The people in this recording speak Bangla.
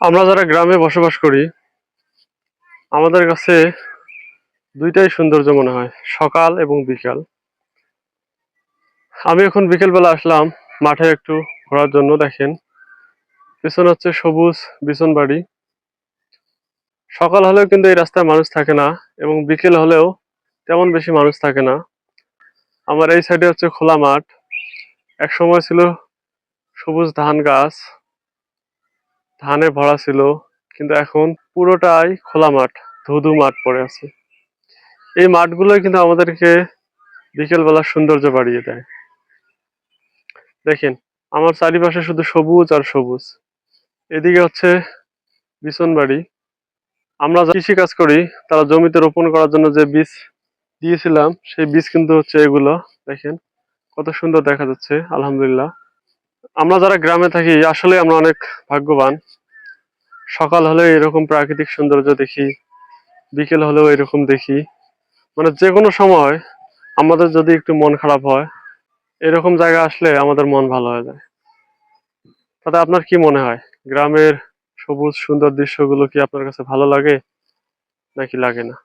আমরা যারা গ্রামে বসবাস করি আমাদের কাছে দুইটাই সৌন্দর্য মনে হয়, সকাল এবং বিকাল। আমি এখন বিকেল বেলা আসলাম মাঠে একটু ঘোরার জন্য। দেখেন পিছনে হচ্ছে সবুজ বিছন বাড়ি। সকাল হলেও কিন্তু এই রাস্তায় মানুষ থাকে না এবং বিকেল হলেও তেমন বেশি মানুষ থাকে না। আমার এই সাইডে হচ্ছে খোলা মাঠ। এক সময় ছিল সবুজ ধান গাছ, ধানে ভরা ছিল, কিন্তু এখন পুরোটাই খোলা মাঠ, ধুধু মাঠ পড়ে আছে। এই মাঠগুলোই কিন্তু আমাদেরকে বিকেল বেলার সৌন্দর্য বাড়িয়ে দেয়। দেখেন আমার চারিপাশে শুধু সবুজ আর সবুজ। এদিকে হচ্ছে বিছন বাড়ি। আমরা যারা কৃষি কাজ করি তারা জমিতে রোপণ করার জন্য যে বীজ দিয়েছিলাম সেই বীজ কিন্তু হচ্ছে এগুলো। দেখেন কত সুন্দর দেখা যাচ্ছে, আলহামদুলিল্লাহ। আমরা যারা গ্রামে থাকি আসলে আমরা অনেক ভাগ্যবান। সকাল হলে এরকম প্রাকৃতিক সৌন্দর্য দেখি, বিকেল হলেও এরকম দেখি। মানে যে কোনো সময় আমাদের যদি একটু মন খারাপ হয়, এরকম জায়গা আসলে আমাদের মন ভালো হয়ে যায়। তাতে আপনার কি মনে হয়, গ্রামের সবুজ সুন্দর দৃশ্যগুলো কি আপনার কাছে ভালো লাগে নাকি লাগে না?